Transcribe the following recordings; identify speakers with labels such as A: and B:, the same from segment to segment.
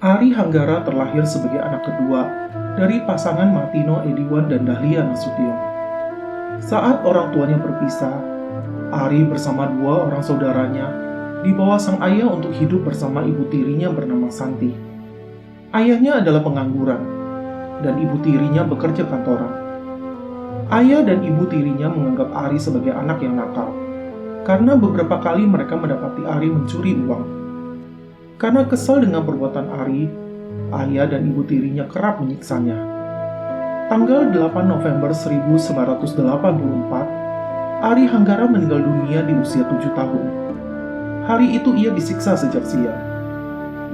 A: Ari Hanggara terlahir sebagai anak kedua dari pasangan Martino Ediwan dan Dahlia Nasution. Saat orang tuanya berpisah, Ari bersama dua orang saudaranya dibawa sang ayah untuk hidup bersama ibu tirinya bernama Santi. Ayahnya adalah pengangguran, dan ibu tirinya bekerja kantoran. Ayah dan ibu tirinya menganggap Ari sebagai anak yang nakal, karena beberapa kali mereka mendapati Ari mencuri uang. Karena kesal dengan perbuatan Ari, ayah dan ibu tirinya kerap menyiksanya. Tanggal 8 November 1984, Ari Hanggara meninggal dunia di usia 7 tahun. Hari itu ia disiksa sejak siang.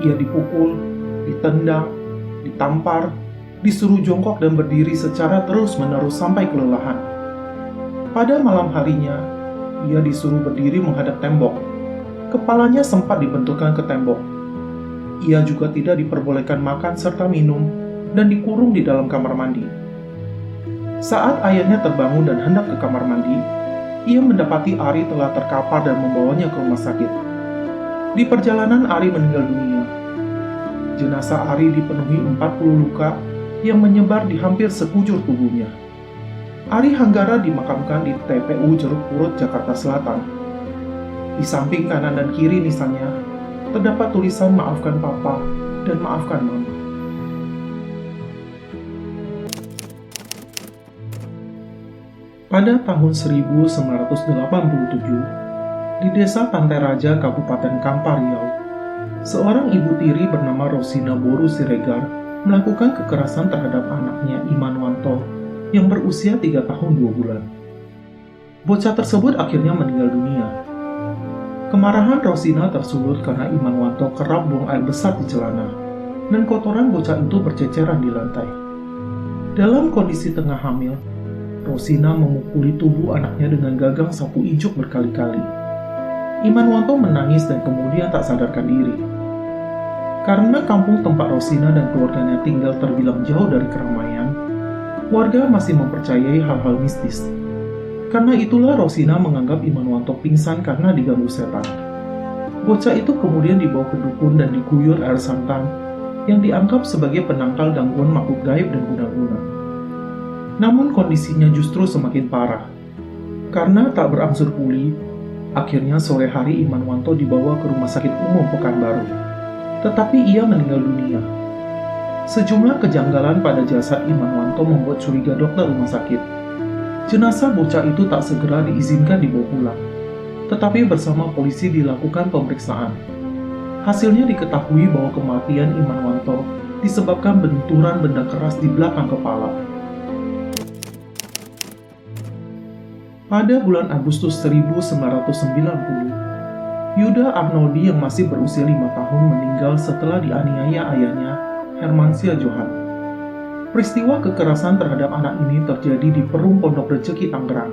A: Ia dipukul, ditendang, ditampar, disuruh jongkok dan berdiri secara terus-menerus sampai kelelahan. Pada malam harinya, ia disuruh berdiri menghadap tembok. Kepalanya sempat dibenturkan ke tembok. Ia juga tidak diperbolehkan makan serta minum dan dikurung di dalam kamar mandi. Saat ayahnya terbangun dan hendak ke kamar mandi, ia mendapati Ari telah terkapar dan membawanya ke rumah sakit. Di perjalanan Ari meninggal dunia. Jenazah Ari dipenuhi 40 luka yang menyebar di hampir sekujur tubuhnya. Ari Hanggara dimakamkan di TPU Jeruk Purut, Jakarta Selatan. Di samping kanan dan kiri nisannya, terdapat tulisan "Maafkan Papa" dan "Maafkan Mama". Pada tahun 1987, di Desa Pantai Raja, Kabupaten Kampar Riau, seorang ibu tiri bernama Rosina Boru Siregar melakukan kekerasan terhadap anaknya Imanwanto yang berusia 3 tahun 2 bulan. Bocah tersebut akhirnya meninggal dunia. Kemarahan Rosina tersulut karena Imanwanto kerap buang air besar di celana, dan kotoran bocah itu berceceran di lantai. Dalam kondisi tengah hamil, Rosina memukuli tubuh anaknya dengan gagang sapu ijuk berkali-kali. Imanwanto menangis dan kemudian tak sadarkan diri. Karena kampung tempat Rosina dan keluarganya tinggal terbilang jauh dari keramaian, warga masih mempercayai hal-hal mistis. Karena itulah Rosina menganggap Imanwanto pingsan karena diganggu setan. Bocah itu kemudian dibawa ke dukun dan diguyur air santan yang dianggap sebagai penangkal gangguan makhluk gaib dan guna-guna. Namun kondisinya justru semakin parah. Karena tak berangsur pulih, akhirnya sore hari Imanwanto dibawa ke Rumah Sakit Umum Pekanbaru. Tetapi ia meninggal dunia. Sejumlah kejanggalan pada jasad Imanwanto membuat curiga dokter rumah sakit. Jenazah bocah itu tak segera diizinkan dibawa pulang, tetapi bersama polisi dilakukan pemeriksaan. Hasilnya diketahui bahwa kematian Imanwanto disebabkan benturan benda keras di belakang kepala. Pada bulan Agustus 1990, Yuda Arnoldi yang masih berusia 5 tahun meninggal setelah dianiaya ayahnya, Hermansyah Johan. Peristiwa kekerasan terhadap anak ini terjadi di Perum Pondok Rejeki, Tangerang.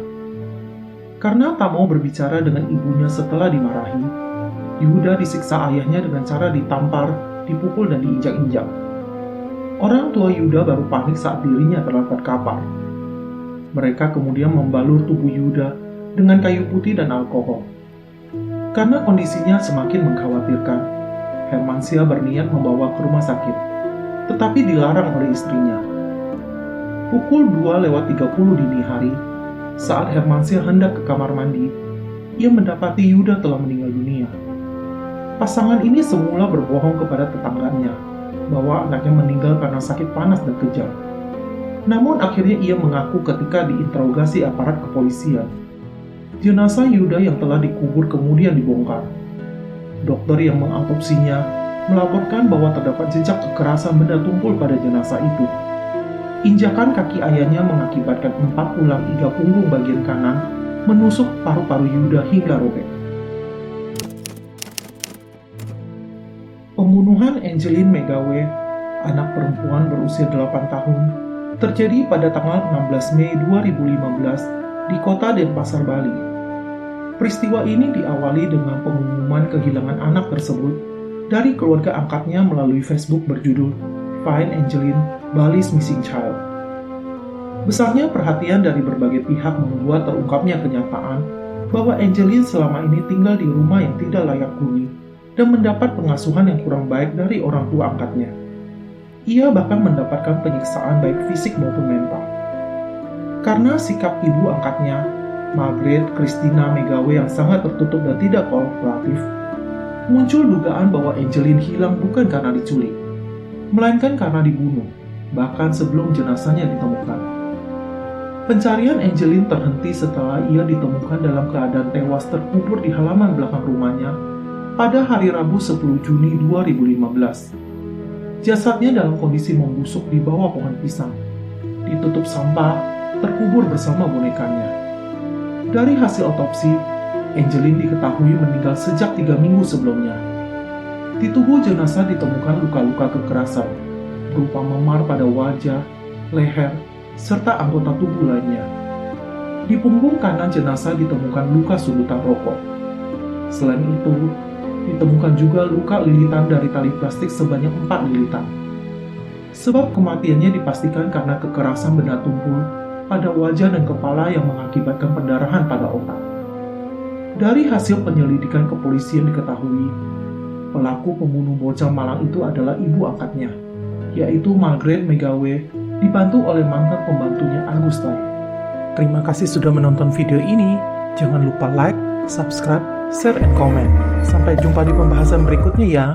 A: Karena tak mau berbicara dengan ibunya setelah dimarahi, Yuda disiksa ayahnya dengan cara ditampar, dipukul, dan diinjak-injak. Orang tua Yuda baru panik saat dirinya telah terkapar. Mereka kemudian membalur tubuh Yuda dengan kayu putih dan alkohol. Karena kondisinya semakin mengkhawatirkan, Hermansyah berniat membawa ke rumah sakit, tetapi dilarang oleh istrinya. Pukul 2:30 dini hari, saat Hermansyah hendak ke kamar mandi, ia mendapati Yuda telah meninggal dunia. Pasangan ini semula berbohong kepada tetangganya bahwa anaknya meninggal karena sakit panas dan kejang. Namun akhirnya ia mengaku ketika diinterogasi aparat kepolisian. Jenazah Yuda yang telah dikubur kemudian dibongkar. Dokter yang mengautopsinya melaporkan bahwa terdapat jejak kekerasan benda tumpul pada jenazah itu. Injakan kaki ayahnya mengakibatkan 4 tulang iga punggung bagian kanan menusuk paru-paru Yuda hingga robek. Pembunuhan Angeline Megawe, anak perempuan berusia 8 tahun, terjadi pada tanggal 16 Mei 2015 di kota Denpasar, Bali. Peristiwa ini diawali dengan pengumuman kehilangan anak tersebut dari keluarga angkatnya melalui Facebook berjudul Find Angeline, Bali's Missing Child. Besarnya perhatian dari berbagai pihak membuat terungkapnya kenyataan bahwa Angeline selama ini tinggal di rumah yang tidak layak huni dan mendapat pengasuhan yang kurang baik dari orang tua angkatnya. Ia bahkan mendapatkan penyiksaan baik fisik maupun mental. Karena sikap ibu angkatnya, Margaret Christina Megawe yang sangat tertutup dan tidak kooperatif, muncul dugaan bahwa Angeline hilang bukan karena diculik, melainkan karena dibunuh, bahkan sebelum jenazahnya ditemukan. Pencarian Angeline terhenti setelah ia ditemukan dalam keadaan tewas terkubur di halaman belakang rumahnya pada hari Rabu 10 Juni 2015. Jasadnya dalam kondisi membusuk di bawah pohon pisang, ditutup sampah, terkubur bersama bonekanya. Dari hasil otopsi, Angeline diketahui meninggal sejak 3 minggu sebelumnya. Di tubuh jenazah ditemukan luka-luka kekerasan, berupa memar pada wajah, leher, serta anggota tubuh lainnya. Di punggung kanan jenazah ditemukan luka sundutan rokok. Selain itu, ditemukan juga luka lilitan dari tali plastik sebanyak 4 lilitan. Sebab kematiannya dipastikan karena kekerasan benda tumpul pada wajah dan kepala yang mengakibatkan pendarahan pada otak. Dari hasil penyelidikan kepolisian diketahui, pelaku pembunuh bocah malang itu adalah ibu angkatnya, yaitu Margaret Megawe, dibantu oleh mantan pembantunya Agustai. Terima kasih sudah menonton video ini. Jangan lupa like, subscribe, share, and comment. Sampai jumpa di pembahasan berikutnya ya.